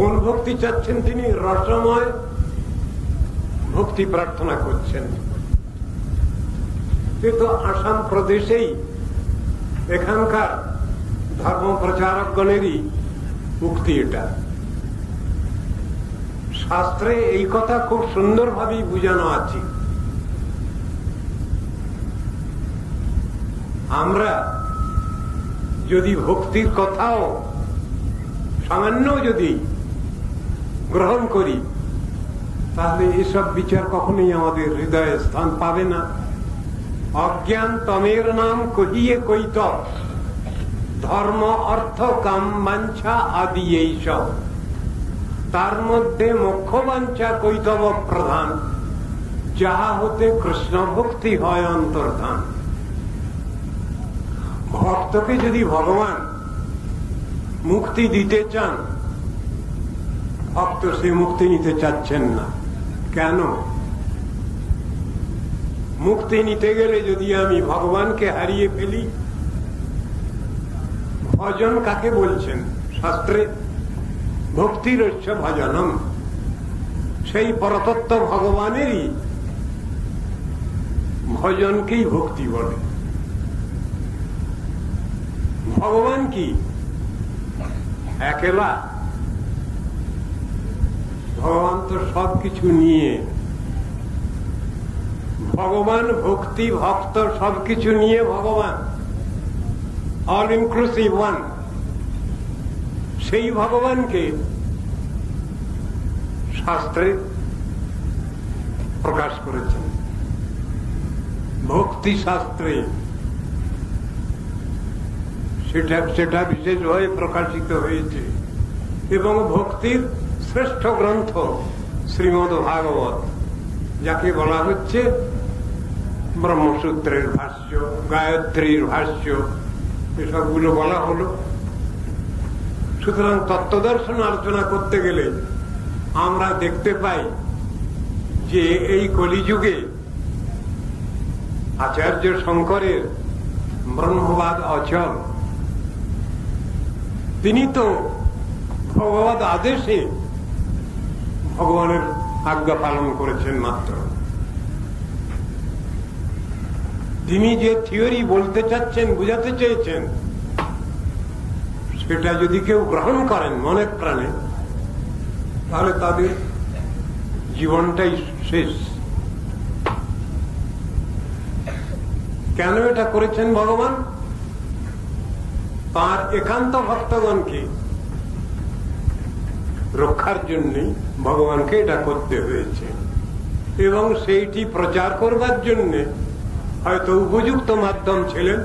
কোন ভক্তি চাচ্ছেন তিনি? রসময় ভক্তি প্রার্থনা করছেন। কিন্তু আসাম প্রদেশেই এখানকার ধর্ম প্রচারকগণেরই উক্তি এটা। শাস্ত্রে এই কথা খুব সুন্দরভাবে বুঝানো আছে। আমরা যদি ভক্তির কথাও সামান্য যদি গ্রহণ করি, তাহলে এসব বিচার কখনোই আমাদের হৃদয়ে স্থান পাবে না। অজ্ঞান তমের নাম কহিয়ে কৈত, ধর্ম অর্থ কাম বাঞ্ছা আদি এই সব, তার মধ্যে মুখ্য বাঞ্ছা কৈতব প্রধান, যাহা হতে কৃষ্ণ ভক্তি হয় অন্তর্ধান। ভক্তকে যদি ভগবান মুক্তি দিতে চান, ভক্ত সে মুক্তি নিতে চাচ্ছেন না। কেন? মুক্তি নিতে গেলে যদি আমি ভগবানকে হারিয়ে ফেলি, ভজন কাকে বলছেন শাস্ত্রে? ভক্তিরস্য ভজনম, সেই পরতত্ত্ব ভগবানেরই ভজনকেই ভক্তি বলে। ভগবান কি একলা? ভগবান তো সবকিছু নিয়ে। ভগবান ভক্তি ভক্ত সবকিছু নিয়ে ভগবান, অল ইনক্লুসিভ ওয়ান। সেই ভগবানকে শাস্ত্রে প্রকাশ করেছেন, ভক্তি শাস্ত্রে সেটা বিশেষভাবে প্রকাশিত হয়েছে। এবং ভক্তির শ্রেষ্ঠ গ্রন্থ শ্রীমদ্ ভাগবত, যাকে বলা হচ্ছে ব্রহ্মসূত্রের ভাষ্য, গায়ত্রীর ভাষ্য, এসবগুলো বলা হলো। সুতরাং তত্ত্বদর্শন আলোচনা করতে গেলে আমরা দেখতে পাই যে এই কলিযুগে আচার্য শঙ্করের ব্রহ্মবাদ অচল। তিনি তো ভগবদ আদেশে ভগবানের আজ্ঞা পালন করেছেন মাত্র। তিনি যে থিওরি বলতে চাচ্ছেন, বুঝাতে চেয়েছেন, সেটা যদি কেউ গ্রহণ করেন মনে প্রাণে, তাহলে তাদের জীবনটাই শেষ। কেন এটা করেছেন ভগবান? তার একান্ত ভক্তগণকে রক্ষার জন্য ভগবানকে এটা করতে হয়েছে। এবং সেইটি প্রচার করবার জন্য হয়তো উপযুক্ত মাধ্যম ছিলেন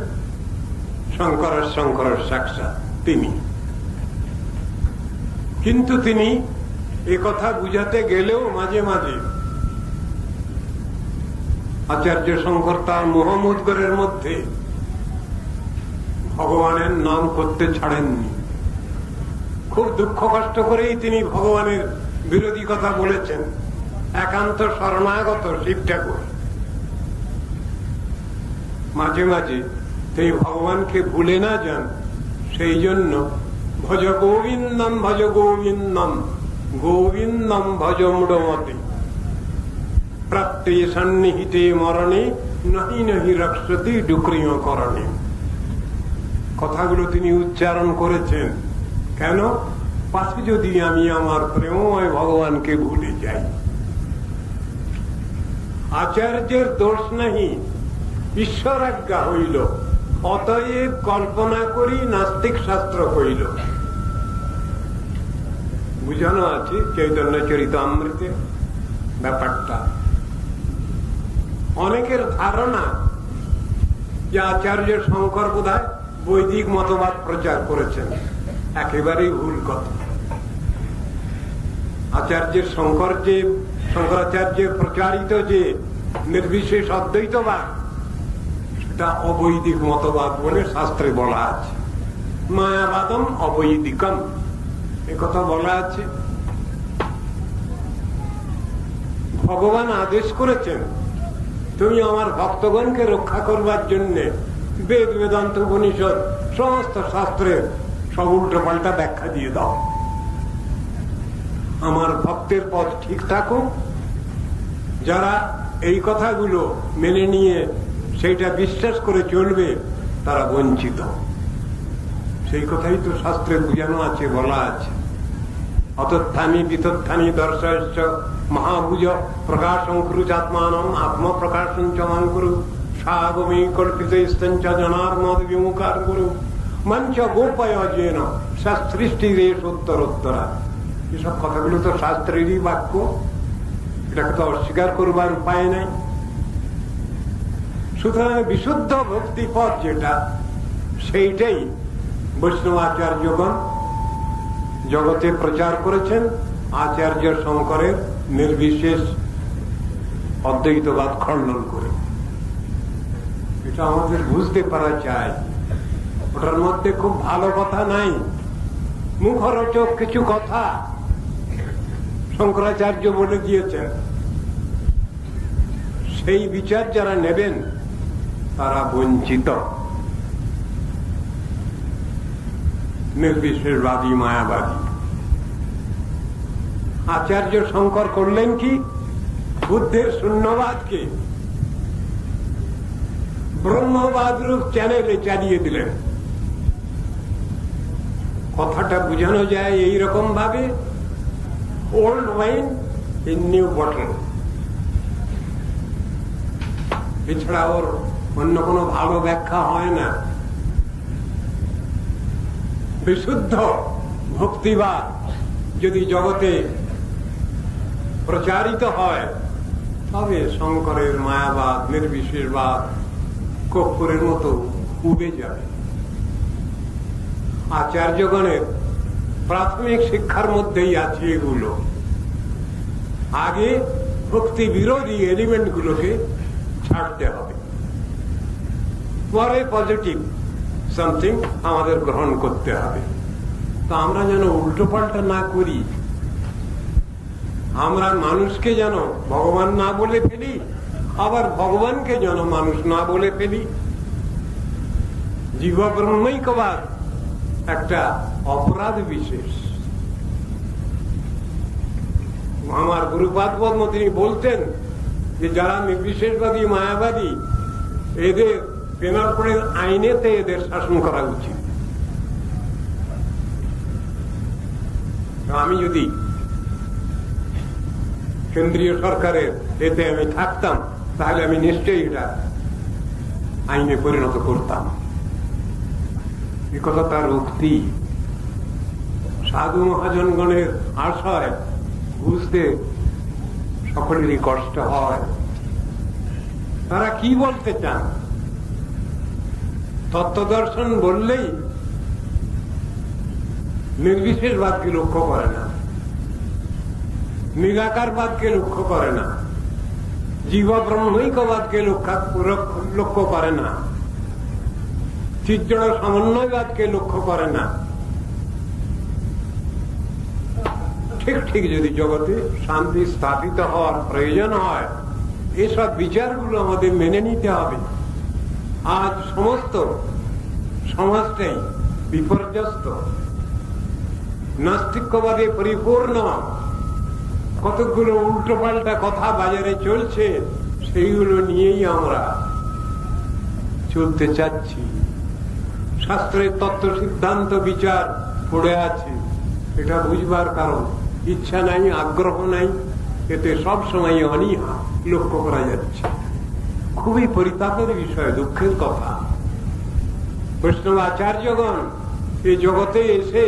শঙ্কর সাক্ষাৎ তিনি। কিন্তু তিনি একথা বুঝাতে গেলেও মাঝে মাঝে আচার্য শঙ্কর তার মোহমুদ্গরের মধ্যে ভগবানের নাম করতে ছাড়েননি। খুব দুঃখ কষ্ট করেই তিনি ভগবানের বিরোধী কথা বলেছেন। একান্ত শরণাগত শিব ঠাকুর মাঝে মাঝে তিনি ভগবানকে ভুলে না যান, সেই জন্য ভজ গোবিন্দম ভজ গোবিন্দম গোবিন্দম ভজ মূঢ়মতে প্রাপ্তে সন্নিহিতে মরণে নহি নহি রক্ষতি ডুক্রিয় করণে। কথাগুলো তিনি উচ্চারণ করেছেন। কেন? পাশে যদি আমি আমার প্রেমময় ভগবানকে ভুলে যাই। আচার্যের দোষ নাহি, ঈশ্বর আজ্ঞা হইল, অতএব কল্পনা করি নাস্তিক শাস্ত্র হইল। বুঝানো আছে চৈতন্য চরিতামৃতে ব্যাপারটা। অনেকের ধারণা যে আচার্য শঙ্কর বোধহয় বৈদিক মতবাদ প্রচার করেছেন। একেবারেই ভুল কথা। আচার্যের শঙ্করাচার্যের প্রচারিত যে নির্বিশেষ অদ্বৈতবাদ, সেটা অবৈদিক মতবাদ বলে শাস্ত্রে বলা আছে। মায়াবাদম অবৈদিকম একথা বলা আছে। ভগবান আদেশ করেছেন, তুমি আমার ভক্তগণকে রক্ষা করবার জন্য বেদ বেদান্ত উপনিষদ সমস্ত শাস্ত্রের সব উল্টো পাল্টা ব্যাখ্যা দিয়ে দাও। আমার ভক্তের পথ ঠিক থাকুক। যারা এই কথাগুলো মেনে নিয়ে সেইটা বিশ্বাস করে চলবে তারা বঞ্চিত। সেই কথাই তো শাস্ত্রে বুঝানো আছে, বলা আছে, অতত্থানি বিতত্থানি দর্শয়শ্চ মহাভুজ প্রকাশং কুরুচাত্মানম আত্মপ্রকাশং চ মাং কুরু সাগমী কল্পিতস্তঞ্চ জনার্মদ বিমুখার গুরু মঞ্চ গোপয়জেন শাস্ত্রীষ্টিরেশ উত্তরোত্তরা। এসব কথাগুলো তো শাস্ত্রেরই বাক্য, এটাকে তো অস্বীকার করবার উপায় নাই। সুতরাং বিশুদ্ধ ভক্তিপথ যেটা, সেইটাই বৈষ্ণব আচার্যগণ জগতে প্রচার করেছেন আচার্য শঙ্করের নির্বিশেষ অদ্বৈতবাদ খণ্ডন করে। এটা আমাদের বুঝতে পারা চাই। ওটার মধ্যে খুব ভালো কথা নাই, মুখরোচক কিছু কথা শঙ্করাচার্য বলে দিয়েছেন। সেই বিচার যারা নেবেন তারা বঞ্চিত। নির্বিশেষবাদী মায়াবাদী। আচার্য শঙ্কর করলেন কি? বুদ্ধের শূন্যবাদকে ব্রহ্মবাদ রূপ চ্যানেলে চালিয়ে দিলেন। কথাটা বুঝানো যায় এইরকম ভাবে, old wine in new bottle. এছাড়া ওর অন্য কোনো ভালো ব্যাখ্যা হয় না। বিশুদ্ধ ভক্তিবাদ যদি জগতে প্রচারিত হয় তবে শঙ্করের মায়াবাদ, নির্বিশেষবাদ কর্পূরের মতো উবে যাবে। আচার্যগণের প্রাথমিক শিক্ষার মধ্যেই আছে এগুলো। আগে ভক্তি বিরোধী এলিমেন্ট গুলোকে ছাড়তে হবে, পরে পজিটিভ সামথিং আমাদের গ্রহণ করতে হবে। তো আমরা যেন উল্টো পাল্টা না করি, আমরা মানুষকে যেন ভগবান না বলে ফেলি, আবার ভগবানকে যেন মানুষ না বলে ফেলি। জীব ব্রহ্মৈক্যবাদ একটা অপরাধ বিশেষ। আমার গুরুপাদ পদ্ম তিনি বলতেন যে যারা নির্বিশেষবাদী মায়াবাদী, এদের পেনাল কোডের আইনেতে এদের শাসন করা উচিত। আমি যদি কেন্দ্রীয় সরকারের এতে আমি থাকতাম তাহলে আমি নিশ্চয়ই এটা আইনে পরিণত করতাম। এ কথা তার উক্তি। সাধু মহাজনগণের আশয় বুঝতে সকলেরই কষ্ট হয়। তারা কি বলতে চান? তত্ত্বদর্শন বললেই নির্বিশেষবাদকে লক্ষ্য করে না, নিরাকারবাদকে লক্ষ্য করে না, জীব ব্রহ্মৈক্যবাদকে লক্ষ্য করে না, চিৎজড় সমন্বয়বাদকে লক্ষ্য করে না। ঠিক ঠিক যদি জগতে শান্তি স্থাপিত হওয়ার প্রয়োজন হয়, এসব বিচারগুলো আমাদের মেনে নিতে হবে। আজ সমস্ত সমাজটাই বিপর্যস্ত, নাস্তিক্যবাদে পরিপূর্ণ। কতগুলো উল্টো পাল্টা কথা বাজারে চলছে, সেইগুলো নিয়েই আমরা চলতে চাচ্ছি। শাস্ত্রের তত্ত্ব সিদ্ধান্ত বিচার পড়ে আছে, এটা বুঝবার কারণ ইচ্ছা নাই, আগ্রহ নাই। এতে সব সময় অনীহা লক্ষ্য করা যাচ্ছে। খুবই পরিতাপের বিষয়, দুঃখের কথা। বৈষ্ণব আচার্যগণ এই জগতে এসে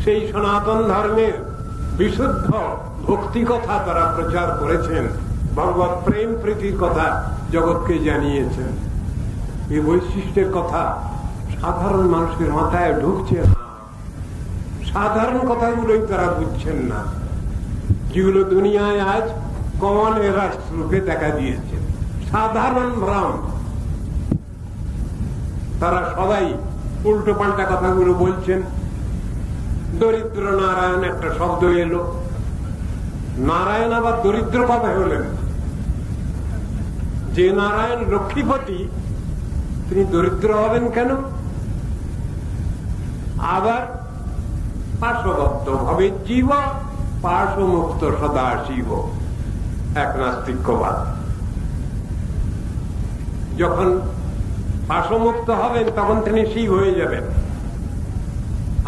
সেই সনাতন ধর্মের বিশুদ্ধ ভক্তি কথা তারা প্রচার করেছেন, ভগবত প্রেম প্রীতির কথা জগৎকে জানিয়েছেন। এই বৈশিষ্ট্যের কথা সাধারণ মানুষের মাথায় ঢুকছে না। সাধারণ কথাগুলোই তারা বুঝছেন না, যেগুলো দুনিয়ায় আজ কমন এরার রূপে দেখা দিয়েছে। সাধারণ ভ্রম। তারা সবাই উল্টো পাল্টা কথাগুলো বলছেন। দরিদ্র নারায়ণ একটা শব্দ এলো, নারায়ণ আবার দরিদ্র কবে হলেন? যে নারায়ণ লক্ষ্মীপতি, তিনি দরিদ্র হবেন কেন? আবার পার্শ্ববদ্ধ ভাবে জীব পাশমুক্ত সদা শিব, এক নাস্তিক্যবাদ। যখন পাশমুক্ত হবেন তখন তিনি শিব হয়ে যাবেন,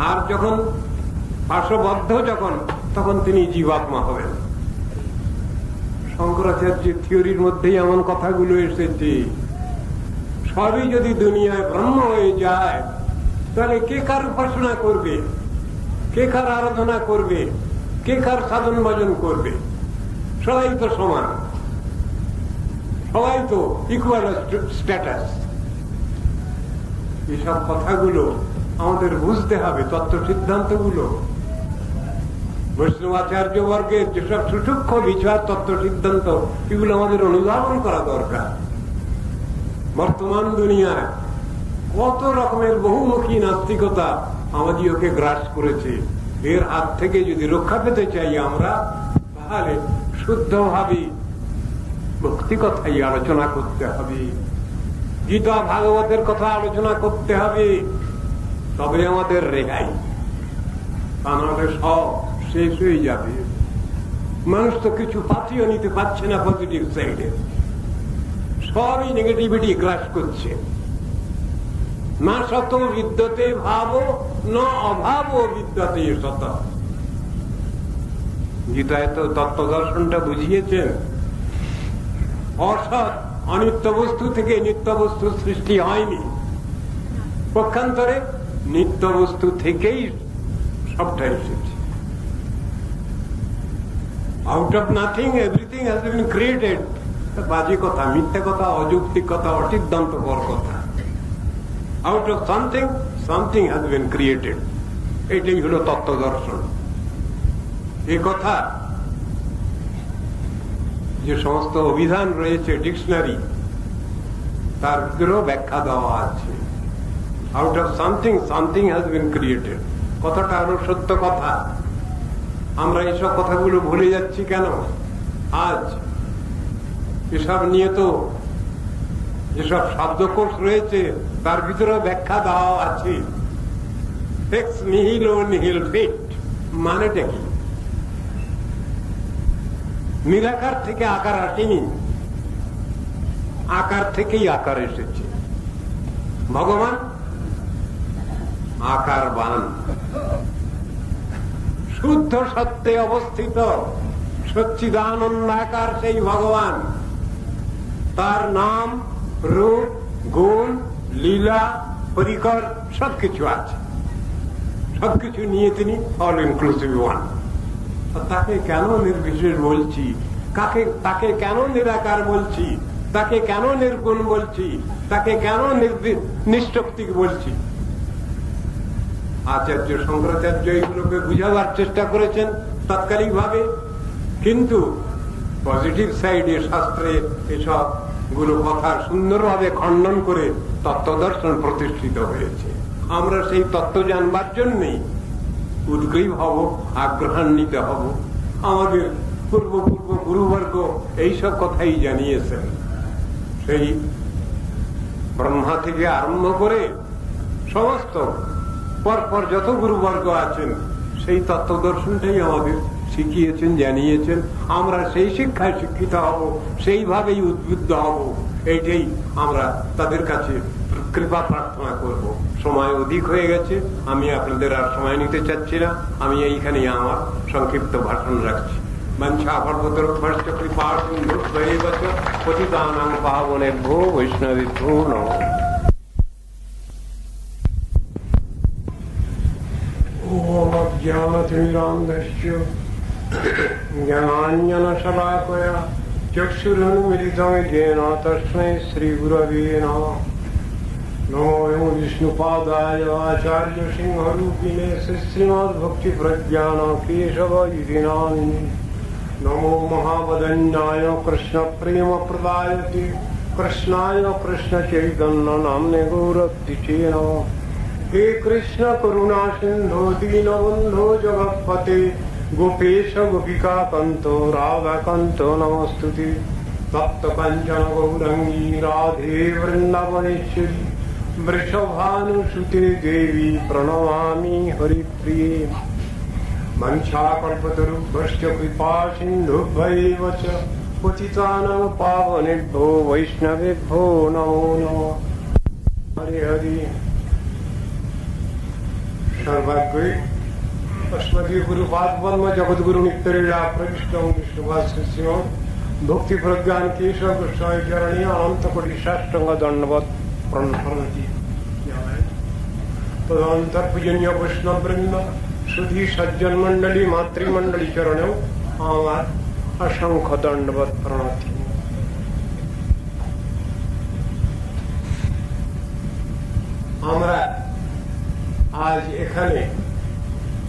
আর যখন পাশবদ্ধ তখন তিনি জীবাত্মা হবেন। শঙ্করাচার্যের থিওরির মধ্যেই এমন কথাগুলো এসেছে। সবই যদি দুনিয়ায় ব্রহ্ম হয়ে যায়, তাহলে কে কার উপাসনা করবে, কে কার আরাধনা করবে, কে কার সাধন ভজন করবে? সবাই তো সমান, সবাই তো ইকুয়াল স্ট্যাটাস। এসব কথাগুলো আমাদের বুঝতে হবে। তত্ত্ব সিদ্ধান্তগুলো বৈষ্ণবাচার্য বর্গের যেসব সুসূক্ষ্ম বিচার, তত্ত্ব সিদ্ধান্ত, এগুলো আমাদের অনুধাবন করা দরকার। বর্তমান দুনিয়ায় কত রকমের বহুমুখী নাস্তিকতা আমাদিওকে গ্রাস করেছে। এর হাত থেকে যদি রক্ষা পেতে চাই আমরা, তাহলে শুদ্ধভাবে ভক্তি কথাই আলোচনা করতে হবে, গীতা ভাগবতের কথা আলোচনা করতে হবে, তবে আমাদের রেহাই। তা নাহলে সব শেষ হয়ে যাবে। মানুষ তো কিছু পাতিও নিতে পারছে না পজিটিভ সাইডে, সবই নেগেটিভিটি গ্রাস করছে। না শত বিদ্যতে ভাব, না অভাব বিদ্যতে শত। গীতায় তো তত্ত্ব দর্শনটা বুঝিয়েছেন, অসৎ অনিত্য বস্তু থেকে নিত্য বস্তু সৃষ্টি হয়নি, পক্ষান্তরে নিত্য বস্তু থেকেই সবটা এসেছে। Out of nothing everything has been created. বাজে কথা, মিথ্যে কথা, অযৌক্তিক কথা, অসিদ্ধান্তকর কথা। Out of something something has been created, এটাই হলো তত্ত্ব দর্শন। এ কথা যে সমস্ত অভিধান রয়েছে, ডিকশনারি, তার ভিতরেও ব্যাখ্যা দেওয়া আছে। Out of something something has been created, কথাটা আরো সত্য কথা। আমরা এসব কথাগুলো ভুলে যাচ্ছি কেন? আজ এসব নিয়ে তো যেসব শব্দকোষ রয়েছে তার ভিতরে ব্যাখ্যা দেওয়া আছে। এক্স নিহিলো নিহিল ফিট মানেটা কি? নিরাকার থেকে আকার আসেনি, আকার থেকেই আকার এসেছে। ভগবান আকারবান, শুদ্ধ সত্যে অবস্থিত সচ্চিদানন্দাকার সেই ভগবান। তার নাম, রূপ, গুণ, লীলা, পরিকর সবকিছু আছে। সবকিছু নিয়ে তিনি অল ইনক্লুসিভ ওয়ান। তাকে কেন নির্বিশেষ বলছি? তাকে কেন নিরাকার বলছি? তাকে কেন নির্গুণ বলছি? তাকে কেন নিষ্ঠক্তিক বলছি? আচার্য শঙ্করাচার্য এইগুলোকে বুঝাবার চেষ্টা করেছেন তাৎকালিক ভাবে, কিন্তু পজিটিভ সাইডে শাস্ত্রে এসব গুলো কথা সুন্দরভাবে খণ্ডন করে তত্ত্ব দর্শন প্রতিষ্ঠিত হয়েছে। আমরা সেই তত্ত্ব জানবার জন্যই উদ্গ্রীব হব, আগ্রহান্বিত হব। আমাদের পূর্ব গুরুবর্গ এইসব কথাই জানিয়েছেন। সেই ব্রহ্মা থেকে আরম্ভ করে সমস্ত পরপর যত গুরুবর্গ আছেন সেই তত্ত্ব দর্শনটাই আমাদের শিখিয়েছেন, জানিয়েছেন। আমরা সেই শিক্ষায় শিক্ষিত হব, সেইভাবেই উদ্বুদ্ধ হব। এইটাই আমরা তাদের কাছে কৃপা প্রার্থনা করব। সময় অধিক হয়ে গেছে, আমি আপনাদের আর সময় নিতে চাচ্ছি না। আমি এইখানে আমার সংক্ষিপ্ত ভাষণ রাখছি। মঞ্চা পর্বতর্ভশ্চ কৃপা সিন্ধুভ্যৈব চ পতিতানাং পাবনেভ্যো বৈষ্ণবেভ্যো নমঃ। ওম অজ্ঞানতিমিরান্ধস্য জ্ঞানাঞ্জনশলাকয়া চক্ষুरुन्मिलितं येन तस्मै श्रीगुरवे नमः। नमो विष्णुपादाय आचार्यसिंहरूपिणे श्रीमद्भक्तिप्रज्ञानकेशवयुतिनामिने। नमो महावदन्याय कृष्णप्रेमप्रदायते कृष्णाय कृष्णचैतन्यनाम्ने गौरतिचे नमः। हे कृष्ण करुणा सिन्धो दीनबन्धो जगत्पते गोपेश गोपिका कान्तो राधाकान्तो नमस्तुते। तप्त काञ्चन गौरङ्गी राधे वृन्दावनेश्वरी वृषभानुसुते देवी प्रणमामि हरिप्रिये। वंशाकल्पतरुभ्यश्च कृपा सिन्धुभ्यैव च पतितानां पावनेभ्यो वैष्णवेभ्यो नमो नमः। हरे हरि। सर्वाग्रे अस्मदीय गुरुपाद पद्म जगद्गुरु नित्यलीला प्रविष्ट विष्णुपाद शिष्य भक्ति प्रज्ञान केशव गोस्वामी चरणी अनंत कोटि साष्टांग दंडवत प्रणति। तदंतर पूजनीय वैष्णव वृंद सुधी सज्जन मंडली मातृमंडली चरणेও আমার असंख्य दंडवत प्रणति। আমরা আজ এখানে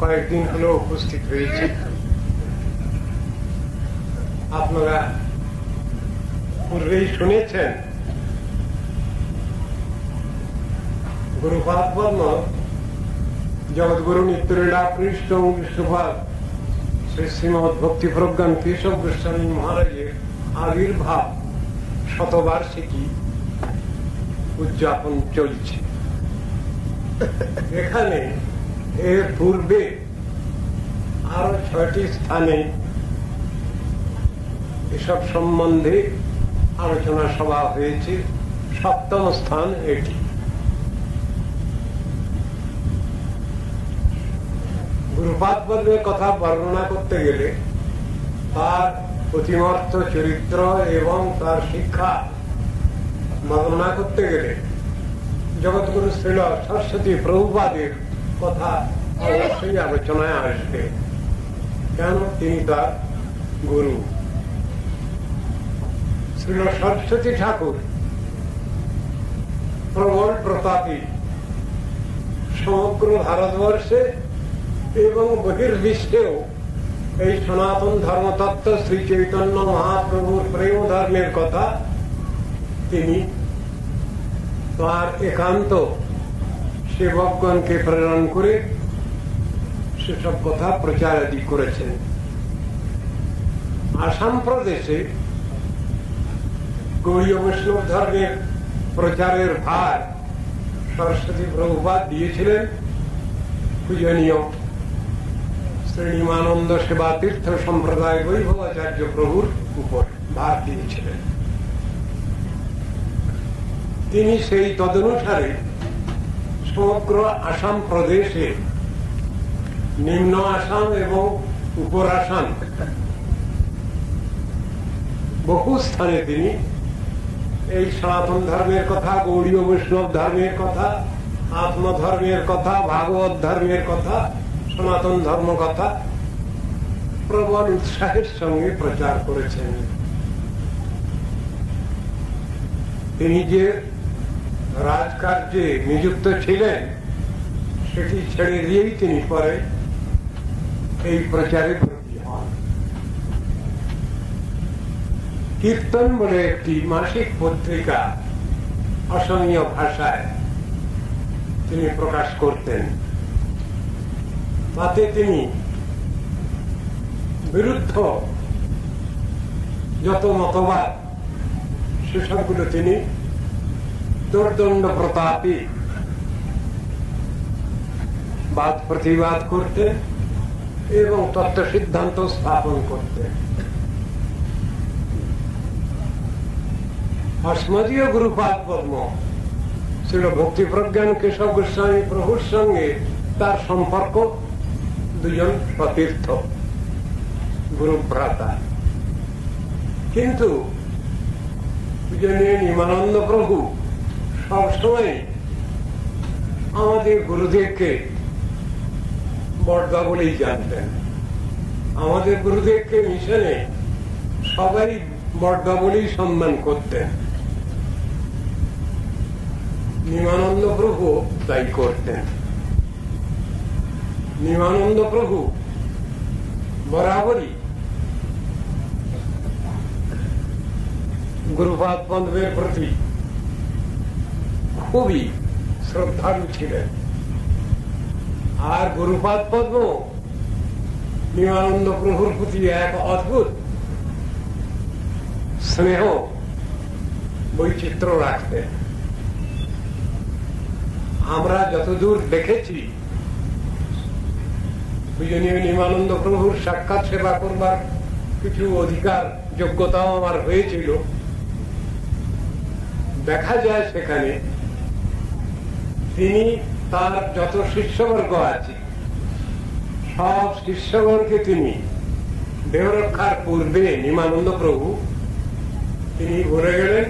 কয়েকদিন হলো উপস্থিত হয়েছি। আপনারা পূর্বেই শুনেছেন গুরুপাদ পদ্ম জগৎগুরু নিত্যলীলা পৃষ্ঠ বিষ্ণুপাদ শ্রী শ্রীমদ ভক্তি প্রজ্ঞান কেশব গোস্বামী মহারাজের আবির্ভাব শতবার্ষিকী উদযাপন চলছে। এখানে এর পূর্বে আরো 6টি স্থানে এসব সম্বন্ধে আলোচনা সভা হয়েছে। 7ম স্থান এটি। গুরুপাদ পদ্মের কথা বর্ণনা করতে গেলে তার অতিমর্থ চরিত্র এবং তার শিক্ষা বর্ণনা করতে গেলে জগৎগুরু শ্রীল সরস্বতী প্রভুপাদের কথা অবশ্যই আলোচনায় আসবে, কেন তিনি তার গুরু। শ্রীল সরস্বতী ঠাকুর প্রবল প্রতাপী, সমগ্র ভারতবর্ষে এবং বহির্বিশ্বেও এই সনাতন ধর্মতত্ত্ব শ্রী চৈতন্য মহাপ্রভুর প্রেম ধর্মের কথা তিনি তার একান্ত সেবকগণকে প্রেরণ করে সেসব কথা প্রচার আদি করেছেন। আসাম প্রদেশে গৌড়ীয় বৈষ্ণব ধর্মের প্রচারের ভার সরস্বতী প্রভুপাদ দিয়েছিলেন পূজনীয় শ্রীনিমানন্দ সেবা তীর্থ সম্প্রদায় বৈভবাচার্য প্রভুর উপর ভার দিয়েছিলেন। তিনি সেই তদনুসারে সমগ্র আসাম প্রদেশে নিম্ন আসাম এবং উপর আসাম বহু স্থানে তিনি এই সনাতন ধর্মের কথা, গৌড়ীয় বৈষ্ণব ধর্মের কথা, আত্মধর্মের কথা, ভাগবত ধর্মের কথা, সনাতন ধর্ম কথা প্রবল উৎসাহের সঙ্গে প্রচার করেছেন। তিনি যে রাজকার্যে নিযুক্ত ছিলেন সেটি ছেড়ে দিয়েই তিনি পরে এই প্রচারে ব্রতী হন। কীর্তন বলে একটি মাসিক পত্রিকা অসমীয় ভাষায় তিনি প্রকাশ করতেন। তাতে তিনি বিরুদ্ধ যত মতবাদ সেসবগুলো তিনি দুর্দণ্ড প্রতাপী বাদ প্রতিবাদ করতেন এবং তত্ত্ব সিদ্ধান্ত স্থাপন করতেন। अस्मदीय गुरुपाद पद्म श्रील भक्ति प्रज्ञान केशव गोस्वामी प्रभुर संगे तार सम्पर्क दुजन सतीर्थ गुरु भ्राता, किन्तु पूजनीय निमानंद प्रभु सब समय आमादेर गुरुदेवके बड़दा बोलेई जानतेन। आमादेर गुरुदेवके मिशने सबाई बड़दा बोलेई सम्मान करतेन। निमानंद प्रभु ताई करतेन। निमानंद प्रभु बराबरी गुरुपाद पद्मेर प्रति खूबी श्रद्धालु छिलेन और गुरुपाद पद्म निमानंद प्रभुर प्रति एक अद्भुत स्नेह বৈচিত্র্য রাখতেন। আমরা যতদূর দেখেছি পূজনীয় নিমানন্দ প্রভুর সাক্ষাৎ সেবা করবার কিছু অধিকার যোগ্যতাও আমার হয়েছিল। দেখা যায় সেখানে তিনি তার যত শিষ্যবর্গ আছে সব শিষ্যগণকে তিনি দেহ রক্ষার পূর্বে নিমানন্দ প্রভু তিনি বলে গেলেন,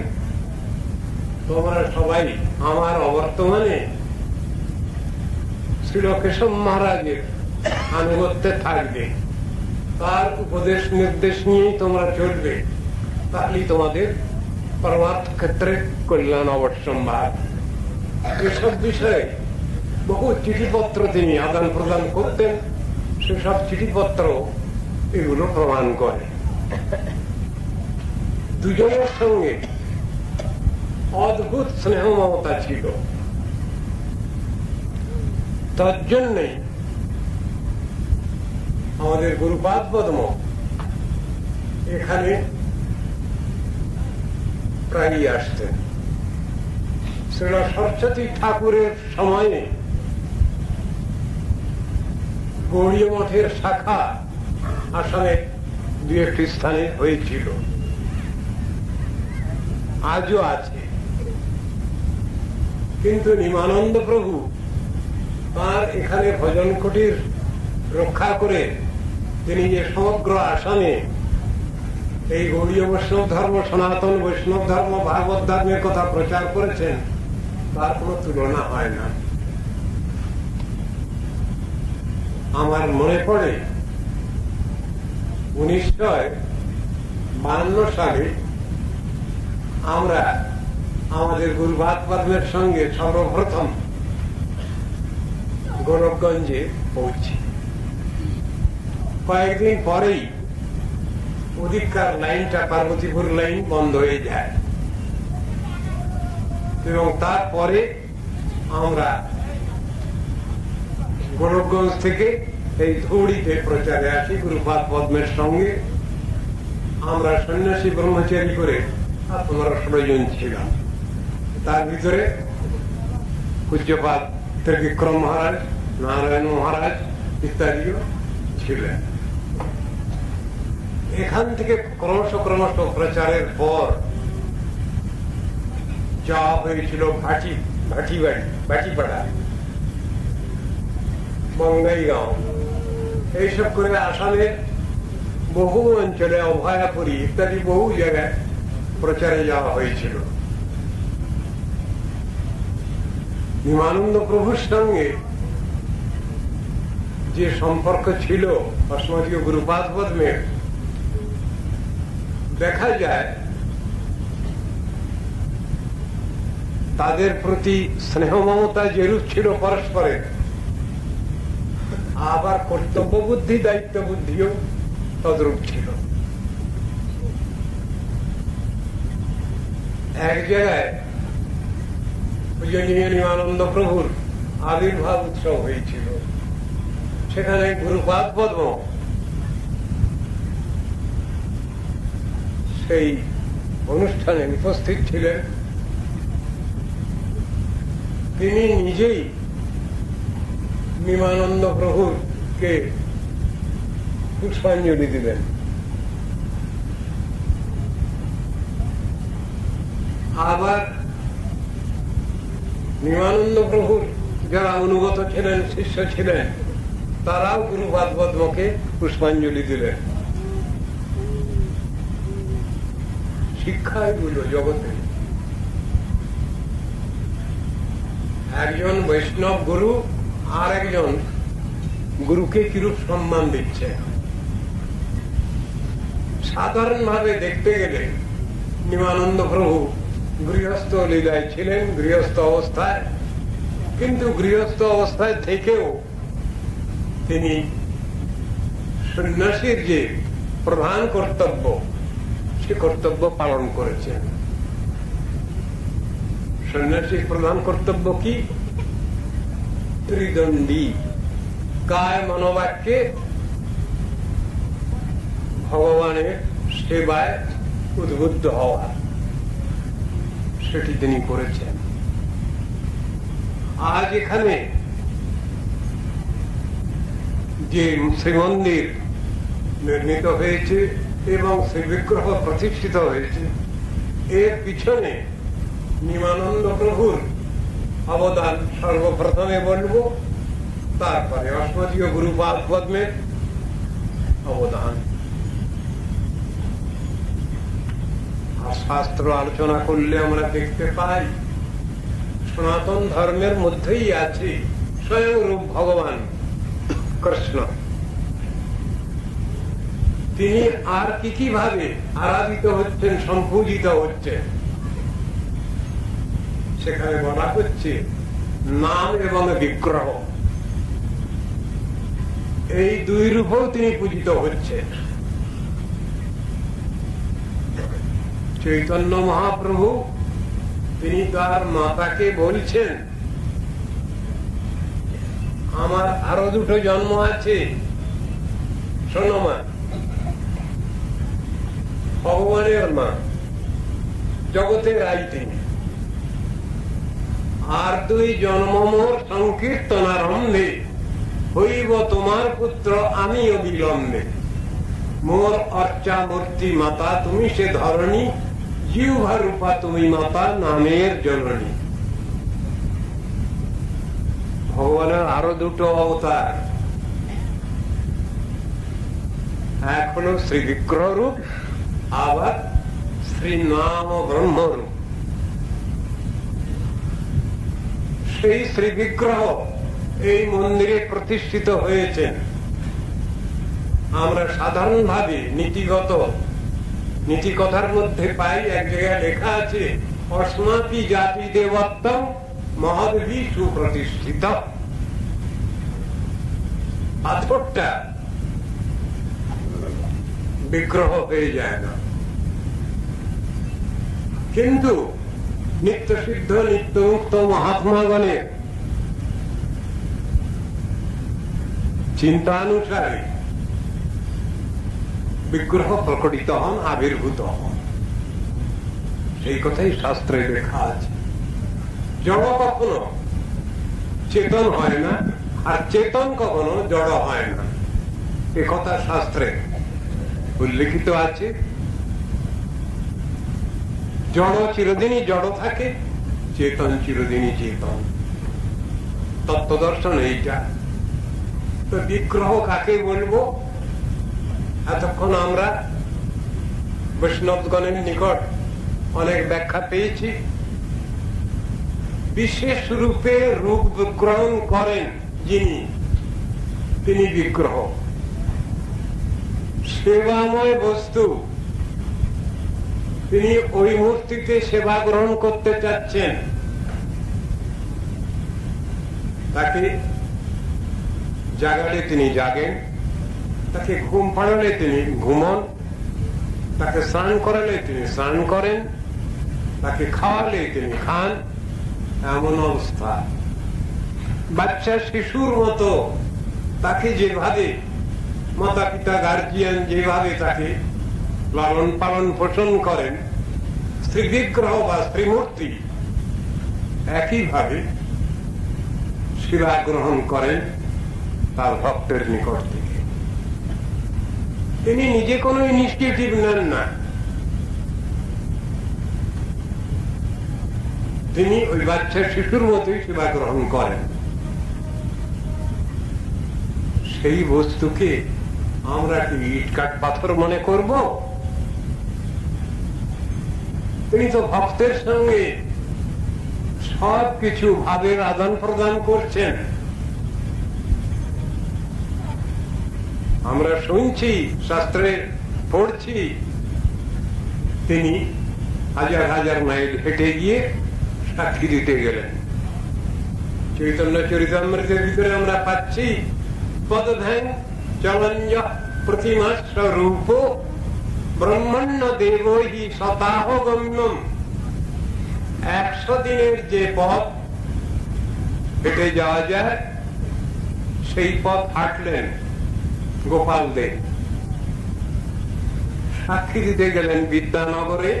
তোমরা সবাই আমার অবর্তমানে শ্রীল কেশব মহারাজের আনুগত্যে থাকবে, তার উপদেশ নির্দেশ নিয়েই তোমরা চলবে, তাহলেই তোমাদের পরমার্থ ক্ষেত্রে কল্যাণ অবশ্যম্ভাব। এসব বিষয়ে বহু চিঠিপত্র তিনি আদান প্রদান করতেন, সেসব চিঠিপত্র এগুলো প্রমাণ করে। দুজনের সঙ্গে অদ্ভুত স্নেহ মমতা ছিল। তার জন্যই আমাদের গুরুপাদ পদ্ম এখানে প্রায়ই আসতেন। শ্রীল সরস্বতী ঠাকুরের সময়ে গৌড়ীয় মঠের শাখা আসামে দু একটি স্থানে হয়েছিল, আজও আছে। কিন্তু নিমানন্দ প্রভু তার এখানে ভজন কুটির রক্ষা করে তিনি যে সমগ্র আসামে এই গৌড়ীয় বৈষ্ণব ধর্ম, সনাতন বৈষ্ণব ধর্ম, ভাগবত ধর্মের কথা প্রচার করেছেন, তার কোন তুলনা হয় না। আমার মনে পড়ে 1952 সালে আমরা আমাদের গুরুপাদ পদ্মের সঙ্গে সর্বপ্রথম গোরখগঞ্জে পৌঁছি। কয়েকদিন পরেই ওদিককার লাইনটা, পার্বতীপুর লাইন, বন্ধ হয়ে যায় এবং তারপরে আমরা গোরখগঞ্জ থেকে এই ধৌড়িতে প্রচারে আসি গুরুপাদ পদ্মের সঙ্গে। আমরা সন্ন্যাসী ব্রহ্মচারী করে 15-16 জন ছিলাম। তার ভিতরে পূজ্যপাদ ত্রিবিক্রম মহারাজ, নারায়ণ মহারাজ ইত্যাদিও ছিলেন। এখান থেকে ক্রমশ প্রচারের পর যাওয়া হয়েছিল ভাটিপাড়া, বঙ্গাইগাঁও, এইসব করে আসামের বহু অঞ্চলে, অভয়াপুরী ইত্যাদি বহু জায়গায় প্রচারে যাওয়া হয়েছিল। নিমানন্দ প্রভুর সঙ্গে যে সম্পর্ক ছিল অসমতীয় গুরুপাদ পদ্মের, দেখা যায় তাদের প্রতি স্নেহ মমতা যেরূপ ছিল পরস্পরের, আবার কর্তব্য বুদ্ধি, দায়িত্ব বুদ্ধিও তদ্রূপ ছিল। এক জায়গায় পূজনীয় নিমানন্দ প্রভুর আবির্ভাব উৎসব হয়েছিল। সেখানে গুরুপাদ পদ্ম সেই অনুষ্ঠানে উপস্থিত ছিলেন। তিনি নিজেই নিমানন্দ প্রভুকে পুষ্পাঞ্জলি দিলেন। আবার নিমানন্দ প্রভুর যারা অনুগত ছিলেন, শিষ্য ছিলেন, তারাও গুরুপাদ পদ্মকে পুষ্পাঞ্জলি দিলেন। শিক্ষা এগুলো জগতে। একজন বৈষ্ণব গুরু আর একজন গুরুকে কিরূপ সম্মান দিচ্ছে। সাধারণ ভাবে দেখতে গেলে নিমানন্দ প্রভু গৃহস্থ লীলায় ছিলেন, গৃহস্থ অবস্থায়, কিন্তু গৃহস্থ অবস্থায় থেকেও তিনি সন্ন্যাসীর যে প্রধান কর্তব্য, সে কর্তব্য পালন করেছেন। সন্ন্যাসীর প্রধান কর্তব্য কি? ত্রিদণ্ডী, কায় মনোবাক্যে ভগবানের সেবায় উদ্বুদ্ধ হওয়া, সেটি তিনি করেছেন। আজ এখানে যে শ্রীমন্দির নির্মিত হয়েছে এবং শ্রী বিগ্রহ প্রতিষ্ঠিত হয়েছে, এর পিছনে নিমানন্দ প্রভুর অবদান সর্বপ্রথমে বলবো, তারপরে অস্মদীয় গুরুপাদ পদ্মের অবদান। আর শাস্ত্র আলোচনা করলে আমরা দেখতে পাই সনাতন ধর্মের মধ্যেই আছে স্বয়ং রূপ ভগবান কৃষ্ণ। তিনি আর কি ভাবে আরাধিত হচ্ছেন, সম্পূজিত হচ্ছেন, সেখানে বলা হচ্ছে নাম এবং বিগ্রহ, এই দুই রূপেও তিনি পূজিত হচ্ছেন। চৈতন্য মহাপ্রভু তিনি তার মাতাকে বলছেন, আমার আরো দুটো জন্ম আছে, শোনো মা, ভগবানের মা, জগতের আই তিনি, আর দুই জন্ম মোর সংকীর্তনারম্ভে হইব তোমার পুত্র আমি অবিলম্বে। মোর অর্চা মূর্তি মাতা তুমি সে ধরণী, জিহ্বা রূপা তুমি মাতা নামের জননী। ভগবানের আরো দুটো অবতার, এক হল শ্রী বিগ্রহ রূপ, আবার শ্রী নাম ব্রহ্ম রূপ। সেই শ্রী বিগ্রহ এই মন্দিরে প্রতিষ্ঠিত হয়েছেন। আমরা সাধারণ ভাবে নীতি কথার মধ্যে পাই, এক জায়গায় লেখা আছে অস্মাপি জাতি দেবত্তম মহদ্ভি সুপ্রতিষ্ঠিত। পাথরটা বিগ্রহ হয়ে যায় না, কিন্তু নিত্য সিদ্ধ নিত্য মুক্ত মহাত্মাগণের চিন্তানুসারে বিগ্রহ প্রকটিত হন, আবির্ভূত হন। সেই কথাই শাস্ত্রে লেখা আছে। জড় কখনো চেতন হয় না, আর চেতন কখনো জড় হয় না, এ কথা শাস্ত্রে উল্লেখিত আছে। জড় চিরদিনই জড় থাকে, চেতন চিরদিনই চেতন, তত্ত্বদর্শন এইটা। তো বিগ্রহ কাকে বলবো? এতক্ষণ আমরা বৈষ্ণবগণের নিকট অনেক ব্যাখ্যা পেয়েছি। বিশেষ রূপে রূপ গ্রহণ করেন যিনি, তিনি বিগ্রহ। সেবাময় বস্তু, তিনি ওই মূর্তিতে সেবা গ্রহণ করতে চাচ্ছেন। তাকে জাগালে তিনি জাগেন, তাকে ঘুম পাড়ালে তিনি ঘুমন, তাকে স্নান করালে তিনি স্নান করেন, তাকে খাওয়ালে তিনি খান। এমন অবস্থা। বাচ্চা শিশুর মতো তাকে যেভাবে মাতা পিতা গার্জিয়ান যেভাবে তাকে লালন পালন পোষণ করেন, স্ত্রী বিগ্রহ বা স্ত্রীমূর্তি একইভাবে সেবা গ্রহণ করেন তার ভক্তের নিকট থেকে। তিনি নিজে কোনো ইনিশিয়েটিভ নেন না, তিনি ওই বাচ্চা শিশুর মতোই সেবা গ্রহণ করেন। সেই বস্তুকে আমরা কি ইট কাঠ পাথর মনে করব? তিনি তো ভক্তের সঙ্গে সবকিছু ভাবের আদান প্রদান করছেন। আমরা শুনছি, শাস্ত্রে পড়ছি, তিনি হাজার হাজার মাইল হেঁটে গিয়ে সাক্ষী দিতে গেলেন। চৈতন্য চরিতামৃতের ভিতরে আমরা পাচ্ছি পদধ্যান চলঞ্জ প্রতিমা স্বরূপ ব্রহ্মণ্য দেব হি শতাহ গম্যম। 100 দিনের যে পথ হেঁটে যাওয়া যায়, সেই পথ হাঁটলেন গোপাল দেব। সাক্ষী দিতে গেলেন বিদ্যানগরে।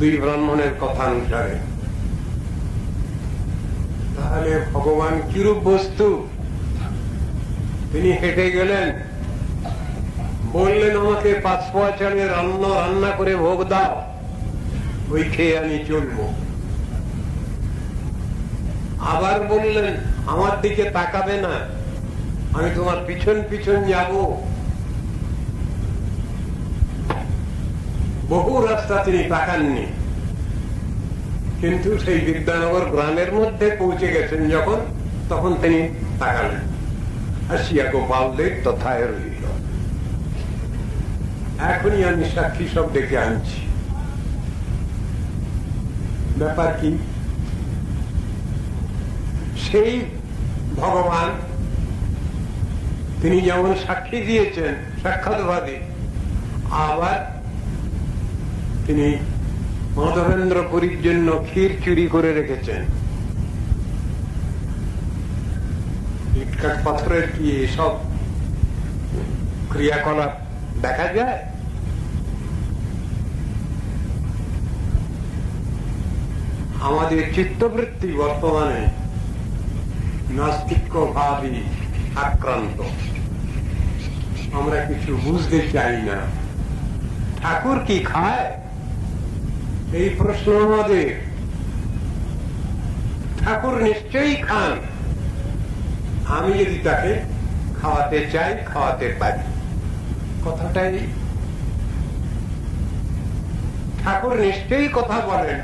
2 ব্রাহ্মণের কথানুসারে। তাহলে তাহলে ভগবান কিরূপ বস্তু? তিনি হেঁটে গেলেন, বললেন আমাকে 5 পোয়া চালের অন্ন রান্না করে ভোগ দাও, ওই খেয়ে আমি চলব। আবার বললেন আমার দিকে তাকাবে না, আমি তোমার পিছন পিছন যাব। বহু রাস্তা তিনি তাকাননি, কিন্তু সেই বিদ্যানগর গ্রামের মধ্যে পৌঁছে গেছেন যখন, তখন তিনি তাকালেন। আসিয়া গোপালদের তথায় রইল। এখনই আমি সাক্ষী সব ডেকে আনছি। ব্যাপার কি? সেই ভগবান তিনি যেমন সাক্ষী দিয়েছেন সাক্ষাৎভাবে, আবার তিনি মাধবেন্দ্রপুরীর জন্য ক্ষীর চুরি করে রেখেছেন। ইটকাট পাথরের কি এসব ক্রিয়াকলাপ দেখা যায়? আমাদের চিত্তবৃত্তি বর্তমানে নাস্তিক্য ভাবই আক্রান্ত। আমরা কিছু বুঝতে চাই না। ঠাকুর কি খায়? এই প্রশ্ন আমাদের। ঠাকুর নিশ্চয়ই খান। আমি যদি তাকে খাওয়াতে চাই, খাওয়াতে পারি। কথাটাই, ঠাকুর নিশ্চয়ই কথা বলেন,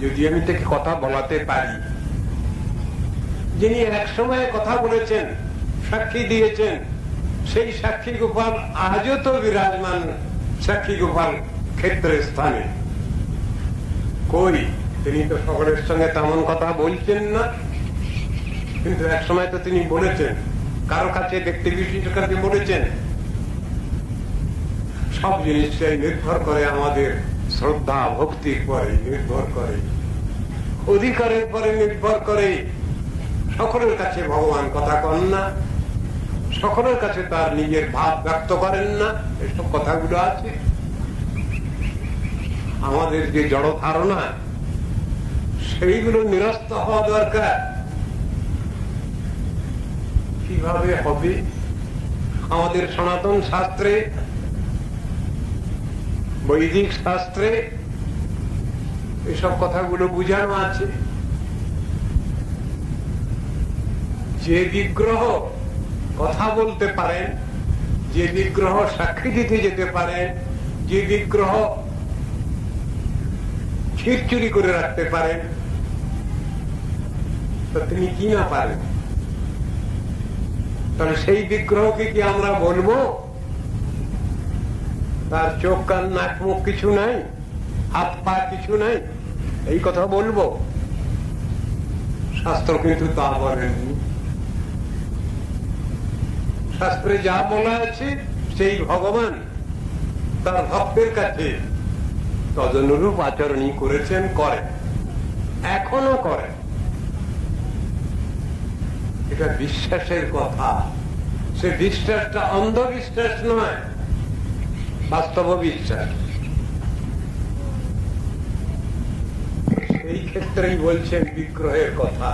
যদি আমি তাকে কথা বলাতে পারি। যিনি এক সময় কথা বলেছেন, সাক্ষী দিয়েছেন, সেই সাক্ষী গোপাল আজও তো বিরাজমান। সাক্ষী গোপাল ক্ষেত্রের স্থানে কই? তিনি তো সকলের সঙ্গে তেমন কথা বলছেন না, কিন্তু এক সময় তো তিনি বলেছেন, কারো কাছে ব্যক্তি বিশেষের কাছে বলেছেন। সব জিনিসটাই নির্ভর করে আমাদের শ্রদ্ধা ভক্তির পরে নির্ভর করে, অধিকারের পরে নির্ভর করে। সকলের কাছে ভগবান কথা কন না, সকলের কাছে তার নিজের ভাব ব্যক্ত করেন না। এসব কথাগুলো আছে। আমাদের যে জড় ধারণা, সেইগুলো নিরস্ত হওয়া দরকার। কিভাবে হবে? আমাদের সনাতন শাস্ত্রে, বৈদিক শাস্ত্রে এসব কথাগুলো বুঝানো আছে। যে বিগ্রহ কথা বলতে পারেন, যে বিগ্রহ সাক্ষী দিতে যেতে পারেন, যে বিগ্রহ ক্ষীর চুরি করে রাখতে পারেন, তা তিনি কি না পারেন? তাহলে সেই বিগ্রহকে কি আমরা বলবো তার চোখ কান নাক মুখ কিছু নাই, হাত পা কিছু নাই, এই কথা বলবো? শাস্ত্র কিন্তু তা বলেননি। শাস্ত্রে যা বলা আছে, সেই ভগবান তার ভক্তের কাছে তদনুরূপ আচরণই করেছেন, করেন, এখনো করেন। এটা বিশ্বাসের কথা। সে বিশ্বাসটা অন্ধবিশ্বাস নয়, বাস্তব বিশ্বাস। সেই ক্ষেত্রেই বলছেন বিগ্রহের কথা।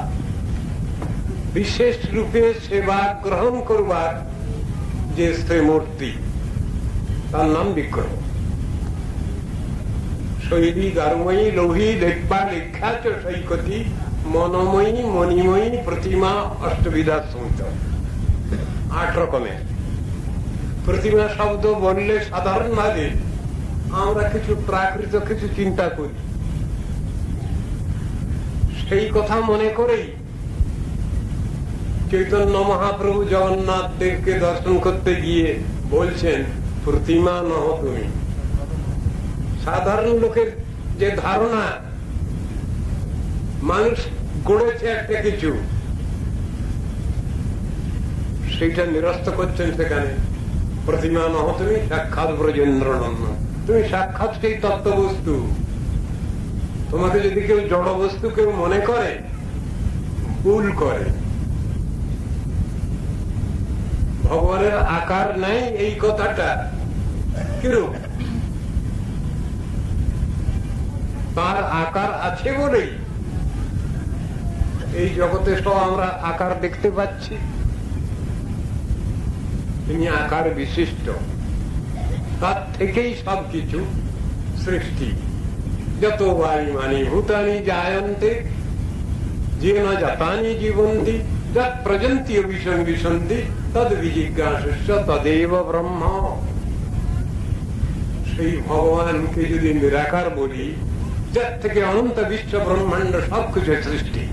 বিশেষ রূপে সেবা গ্রহণ করবার যে স্ত্রী মূর্তি, তার নাম বিগ্রহ। শৈলী দারুময়ী লৌহী লেখা লেখা চ সৈকতি মনোময়ী মণিময়ী প্রতিমা অষ্টবিধা সূচ। 8 রকমের প্রতিমা শব্দ বললে সাধারণ ভাবে আমরা কিছু প্রাকৃত কিছু চিন্তা করি। সেই কথা মনে করেই চৈতন্য মহাপ্রভু জগন্নাথ দেবকে দর্শন করতে গিয়ে বলছেন, প্রতিমা নহ তুমি। সাধারণ লোকের যে ধারণা, মানুষ গড়েছে একটা কিছু, সেইটা নিরস্ত করছেন সেখানে। প্রতিমা নহ তুমি, সাক্ষাৎ ব্রজেন্দ্র নন্দন। তুমি সাক্ষাৎ সেই তত্ত্ববস্তু। তোমাকে যদি কেউ জড় বস্তু কেউ মনে করে, ভুল করে। ভগবানের আকার নাই, এই কথাটা কিরূপ? তার আকার আছে বলেই এই জগতে সব আমরা আকার দেখতে পাচ্ছি, তিনি আকার বিশিষ্ট, তার থেকেই সবকিছু সৃষ্টি। যত বায়ুমানি ভূতানি জায়ন্তে যেন জাতানি জীবন্তি যৎ প্রজন্তি বিসন্তি তদ বিজিজ্ঞাসস্য তদেব ব্রহ্ম। সেই ভগবানকে যদি নিরাকার বলি, যার থেকে অনন্ত বিশ্ব ব্রহ্মাণ্ড সবকিছু সৃষ্টি,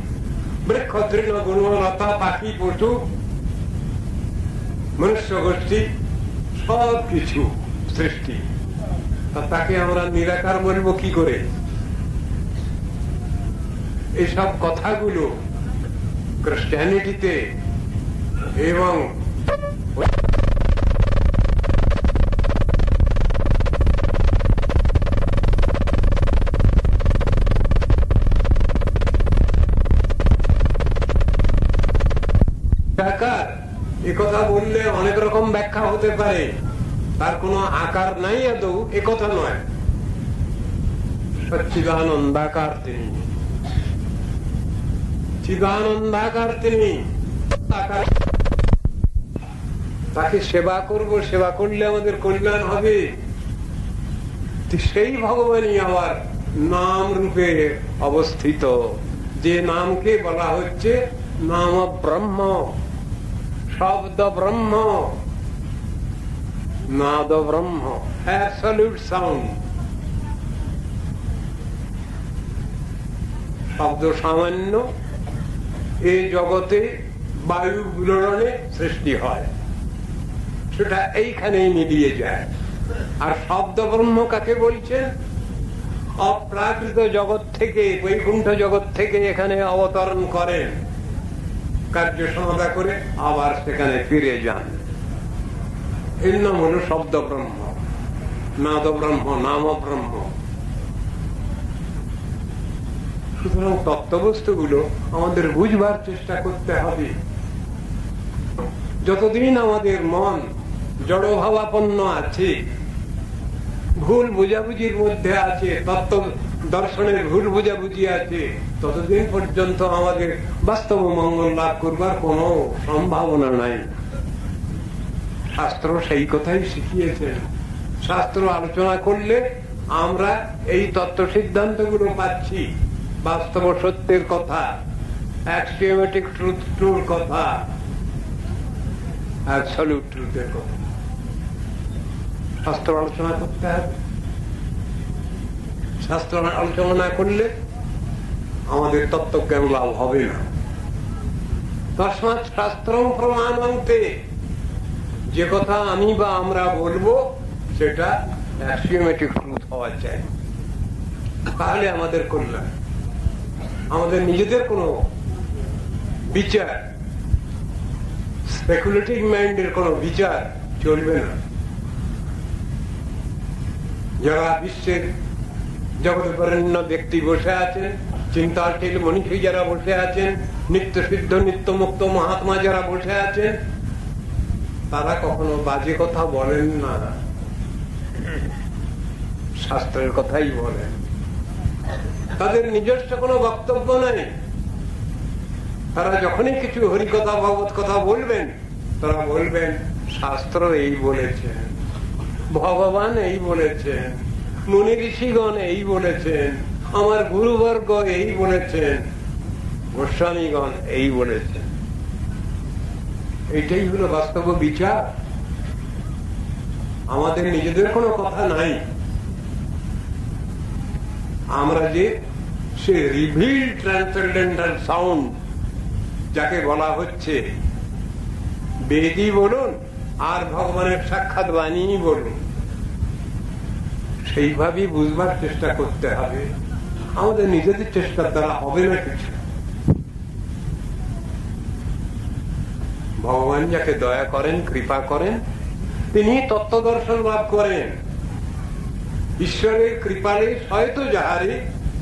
বৃক্ষ তৃণ গুণলতা পাখি পশু মনুষ্য গোষ্ঠী সবকিছু সৃষ্টি, তাকে আমরা নিরাকার বলবো কি করে? এইসব কথাগুলো ক্রিশ্চিয়ানিটিতে এবং একথা বললে অনেক রকম ব্যাখ্যা হতে পারে, তার কোনো আকার নাই আদৌ একথা নয়। সচ্চিদানন্দাকার তিনি, চিদানন্দাকার তিনি, তাকে সেবা করব, সেবা করলে আমাদের কল্যাণ হবে। সেই ভগবানই আবার নাম রূপে অবস্থিত, যে নামকে বলা হচ্ছে নাম ব্রহ্ম, শব্দ ব্রহ্ম, নাদ ব্রহ্ম, অ্যাবসলিউট সাউন্ড। শব্দ সামান্য, এই জগতে বায়ু বিলরণে সৃষ্টি হয়, সেটা এইখানেই মিলিয়ে যায়। আর শব্দ ব্রহ্ম কাকে বলছেন? অপ্রাকৃত জগৎ থেকে, বৈকুণ্ঠ জগৎ থেকে এখানে অবতরণ করেন, কার্য সমাধা করে আবার সেখানে ফিরে যান। এর নাম হল শব্দ ব্রহ্ম, নাদ ব্রহ্ম, নাম ব্রহ্ম। সুতরাং তত্ত্ববস্তুগুলো আমাদের বুঝবার চেষ্টা করতে হবে। যতদিন আমাদের মন জড়ভাবাপন্ন আছে, ভুল বুঝাবুঝির মধ্যে আছে, তত্ত্ব দর্শনের ভুল বুঝাবুঝি আছে, ততদিন পর্যন্ত আমাদের বাস্তব মঙ্গল লাভ করবার কোন সম্ভাবনা নাই। শাস্ত্র সেই কথাই শিখিয়েছেন। শাস্ত্র আলোচনা করলে আমরা এই তত্ত্ব সিদ্ধান্ত গুলো পাচ্ছি, বাস্তব সত্যের কথা, অ্যাক্সিওমেটিক ট্রুথ কথা, অ্যাবসলিউট ট্রুথের কথা। শাস্ত্র আলোচনা করতে হবে। শাস্ত্র আলোচনা না করলে আমাদের তত্ত্বজ্ঞান লাভ হবে না। তস্মাৎ শাস্ত্র প্রমাণন্তে, যে কথা আমি বা আমরা বলবো সেটা অ্যাক্সিওমেটিক ট্রুথ হওয়া চাই, তাহলে আমাদের কল্যাণ। আমাদের নিজেদের কোনো বিচার, স্পেকুলেটিভ মাইন্ডের কোনো বিচার চলবে না। যারা বিশ্বের জগৎ বরেণ্য ব্যক্তি বসে আছেন, চিন্তাশীল মনীষী যারা বসে আছেন, নিত্য সিদ্ধ নিত্য মুক্ত মহাত্মা যারা বসে আছেন, তারা কখনো বাজে কথা বলেন না, শাস্ত্রের কথাই বলেন। তাদের নিজস্ব কোনো বক্তব্য নাই। তারা যখনই কিছু হরিকথা ভগবত কথা বলবেন, তারা বলবেন শাস্ত্র এই বলেছেন, ভগবান এই বলেছেন, মুনি ঋষিগণ এই বলেছেন, আমার গুরুবর্গ এই বলেছেন, গোস্বামীগণ এই বলেছেন। এটাই হলো বাস্তব বিচার। আমাদের নিজেদের কোনো কথা নাই। আমরা যে সে রিভিলড ট্রান্সেন্ডেন্টাল সাউন্ড যাকে বলা হচ্ছে, বেদই বলুন আর ভগবানের সাক্ষাৎ বাণী বলুন, সেইভাবেই বুঝবার চেষ্টা করতে হবে। আমাদের নিজেদের চেষ্টার দ্বারা হবে না কিছু। ভগবান যাকে দয়া করেন, কৃপা করেন, তিনি তত্ত্ব দর্শন লাভ করেন। ঈশ্বরের কৃপালে হয়তো যাহারে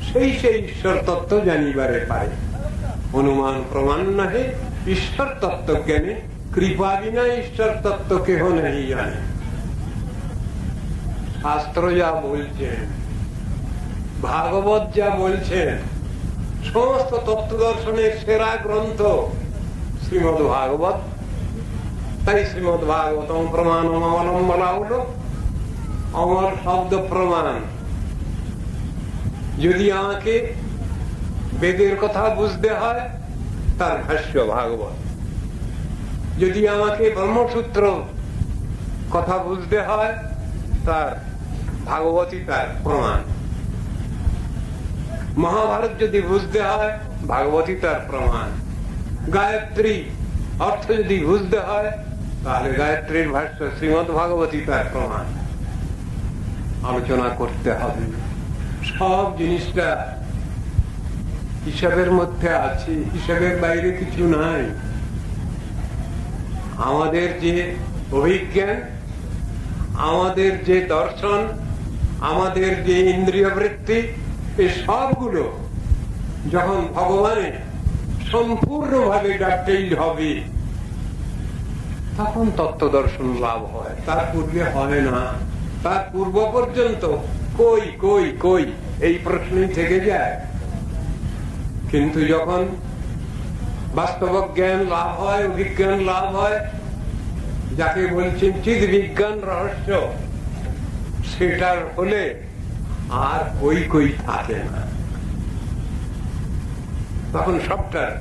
সেই ঈশ্বর তত্ত্ব জানিবারে পারে। অনুমান প্রমাণ নহে ঈশ্বর তত্ত্ব জ্ঞানে, কৃপা বিনা ঈশ্বর তত্ত্ব কেহ নেই জানে। শাস্ত্র যা বলছেন, ভাগবত যা বলছেন, সমস্ত তত্ত্ব দর্শনের সেরা গ্রন্থ শ্রীমদ ভাগবত। তাই শ্রীমদ ভাগবতম প্রমাণম অমলম বলা হলো। অমর শব্দ প্রমাণ। যদি আমাকে বেদের কথা বুঝতে হয় তার ভাষ্য ভাগবত, যদি আমাকে ব্রহ্মসূত্র কথা বুঝতে হয় তার ভাগবতী তার প্রমাণ, মহাভারত যদি বুঝতে হয় ভাগবতী তার প্রমাণ, গায়ত্রী অর্থ যদি বুঝতে হয় তাহলে গায়ত্রীর ভাষ্য শ্রীমদ ভাগবতী তার প্রমাণ। আলোচনা করতে হবে। সব জিনিসটা হিসাবের মধ্যে আছে, হিসাবের বাইরে কিছু নাই। আমাদের যে অভিজ্ঞান, আমাদের যে দর্শন, আমাদের যে ইন্দ্রিয় বৃত্তি, এই সবগুলো যখন ভগবানের সম্পূর্ণভাবে ডাক্টেইল হবে তখন তত্ত্ব দর্শন লাভ হয়। তার পূর্বে হয় না। তার পূর্ব পর্যন্ত কই কই কই এই প্রশ্নই থেকে যায়। কিন্তু যখন বাস্তব জ্ঞান লাভ হয়, অভিজ্ঞান লাভ হয়, যাকে বলছেন চিদ বিজ্ঞান রহস্য, সেটার হলে আর কই কই থাকে না। তখন সবটার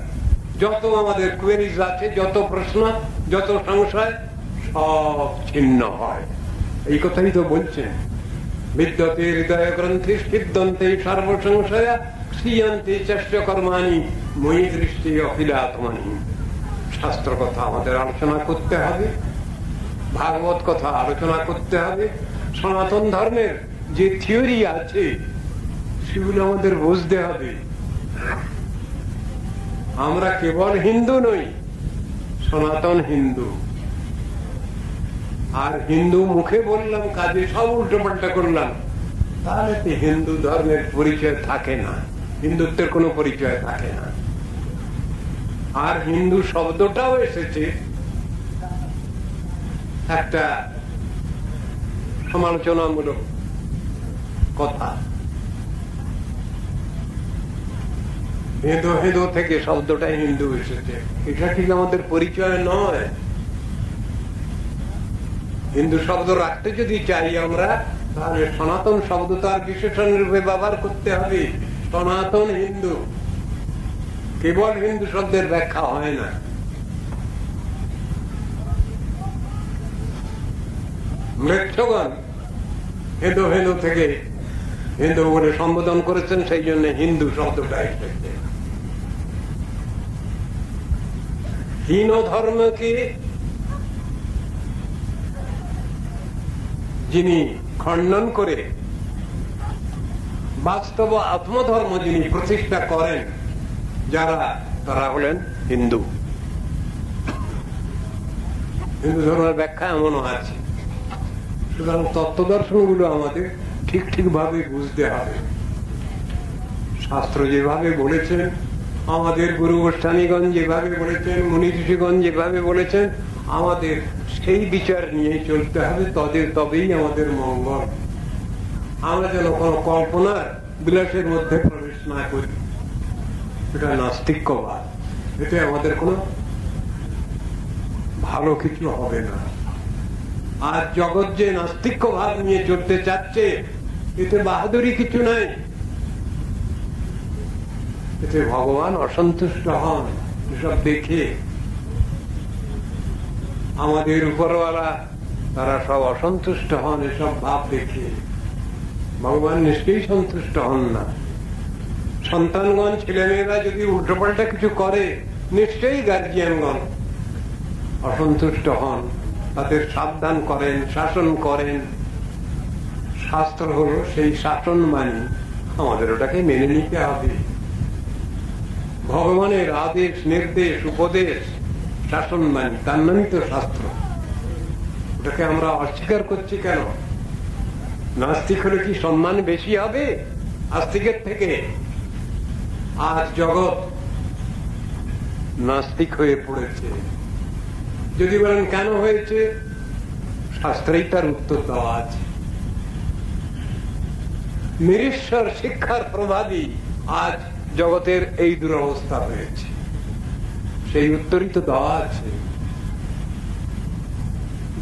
যত আমাদের কোয়েরিজ আছে, যত প্রশ্ন, যত সংশয়, সব ছিন্ন হয়। এই কথাই তো বলছেন, বিদ্যতে হৃদয় গ্রন্থি সিদ্ধন্তে সর্বসংশয়া ক্রিয়ন্তে চেষ্ট কর্মাণি মই দৃষ্টি অখিলাত্মনি। শাস্ত্র কথা আমাদের আলোচনা করতে হবে, ভাগবত কথা আলোচনা করতে হবে, সনাতন ধর্মের যে থিওরি আছে সেগুলো আমাদের বুঝতে হবে। আমরা কেবল হিন্দু নই, সনাতন হিন্দু। আর হিন্দু মুখে বললাম, কাজে সব উল্টো পাল্টা করলাম, তাহলে তো হিন্দু ধর্মের পরিচয় থাকে না, হিন্দুত্বের কোনো পরিচয় থাকে না। আর হিন্দু শব্দটাও এসেছে একটা সমালোচনামূলক কথা। হেদো হেদো থেকে শব্দটাই হিন্দু এসেছে। এটা ঠিক আমাদের পরিচয় নয়। হিন্দু শব্দ রাখতে যদি চাই আমরা, তাহলে সনাতন শব্দ তার বিশেষণ রূপে ব্যবহার করতে হবে। সনাতন হিন্দু, কেবল হিন্দু শব্দের ব্যাখ্যা হয় না। মৃত্যুগণ হেদো হেদো থেকে হিন্দু বলে সম্বোধন করেছেন, সেই জন্য হিন্দু শব্দটা এসেছে। হীন ধর্মকে যিনি খণ্ডন করে বাস্তব আত্মধর্ম যিনি প্রতিষ্ঠা করেন, যারা তারা হলেন হিন্দু। হিন্দু ধর্মের ব্যাখ্যা এমনও আছে। সুতরাং তত্ত্ব দর্শন গুলো আমাদের ঠিক ঠিক ভাবে বুঝতে হবে। শাস্ত্র যেভাবে বলেছেন, আমাদের গুরু গোস্বামীগণ যেভাবে বলেছেন, মুনি ঋষিগণ যেভাবে বলেছেন, আমাদের সেই বিচার নিয়ে চলতে হবে। তবেই আমাদের মঙ্গল। আমরা যেন কোন কল্পনার বিলাসের মধ্যে প্রবেশ না করি, এটা নাস্তিক্যবাদ। এতে আমাদের কোনো ভালো কিছু হবে না। আর জগৎ যে নাস্তিক্যবাদ নিয়ে চলতে চাচ্ছে, এতে বাহাদুরি কিছু নাই। এতে ভগবান অসন্তুষ্ট হন। এসব দেখে আমাদের উপরওয়ালা তারা সব অসন্তুষ্ট হন। এসব ভাব দেখে ভগবান নিশ্চয়ই সন্তুষ্ট হন না। সন্তানগণ, ছেলেমেয়েরা যদি উল্টোপাল্টা কিছু করে, নিশ্চয়ই গার্জিয়ানগণ অসন্তুষ্ট হন, তাদের সাবধান করেন, শাসন করেন। শাস্ত্র হলো সেই শাসন মানি, আমাদের ওটাকে মেনে নিতে হবে। ভগবানের আদেশ, নির্দেশ, উপদেশ, শাসন মানি, তার নামই তো শাস্ত্র। ওটাকে আমরা অস্বীকার করছি কেন? নাস্তিক হলে কি সম্মান বেশি হবে আস্তিকের থেকে? আজ জগৎ নাস্তিক হয়ে পড়েছে। যদি বলেন কেন হয়েছে, শাস্ত্রেই তার উত্তর দেওয়া আছে। নিরীশ্বর শিক্ষার প্রভাবই আজ জগতের এই দুরবস্থা হয়েছে? সেই উত্তরই তো দেওয়া আছে।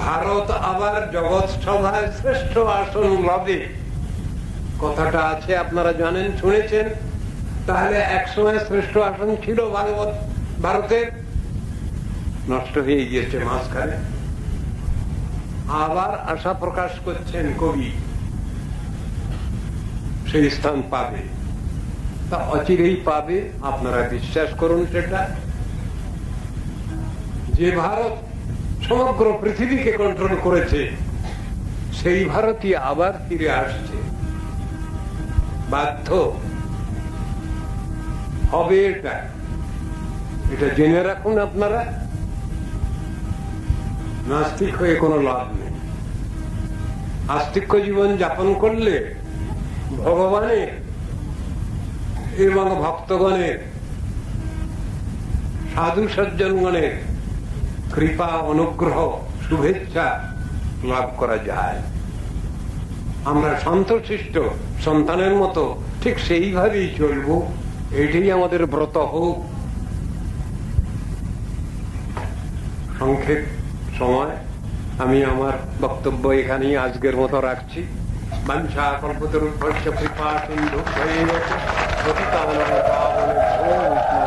ভারত আবার জগৎ সভায় শ্রেষ্ঠ আসন লবে, কথাটা আছে, আপনারা জানেন, শুনেছেন। তাহলে একসময় শ্রেষ্ঠ আসন ছিল ভারতের, নষ্ট হয়ে গিয়েছে মাঝখানে। আবার আশা প্রকাশ করছেন কবি সেই স্থান পাবে, তা অচিরেই পাবে, আপনারা বিশ্বাস করুন। সেটা যে ভারত সমগ্র পৃথিবীকে কন্ট্রোল করেছে, সেই ভারতই আবার ফিরে আসছে, বাধ্য হবে। এটা জেনে রাখুন আপনারা। নাস্তিক হয়ে কোনো লাভ নেই। আস্তিক্য জীবন যাপন করলে ভগবানের এবং ভক্তগণের, সাধু সজ্জনগণের কৃপা, অনুগ্রহ, শুভেচ্ছা লাভ করা যায়। আমরা সন্তশিষ্ট সন্তানের মতো ঠিক সেইভাবেই চলব, এটাই আমাদের ব্রত হোক। সংক্ষেপ সময়, আমি আমার বক্তব্য এখানেই আজকের মতো রাখছি। বাঞ্ছা কল্পতরুভ্যশ্চ কৃপা সিন্ধুভ্যেব পতিতানাং পাবনেভ্যো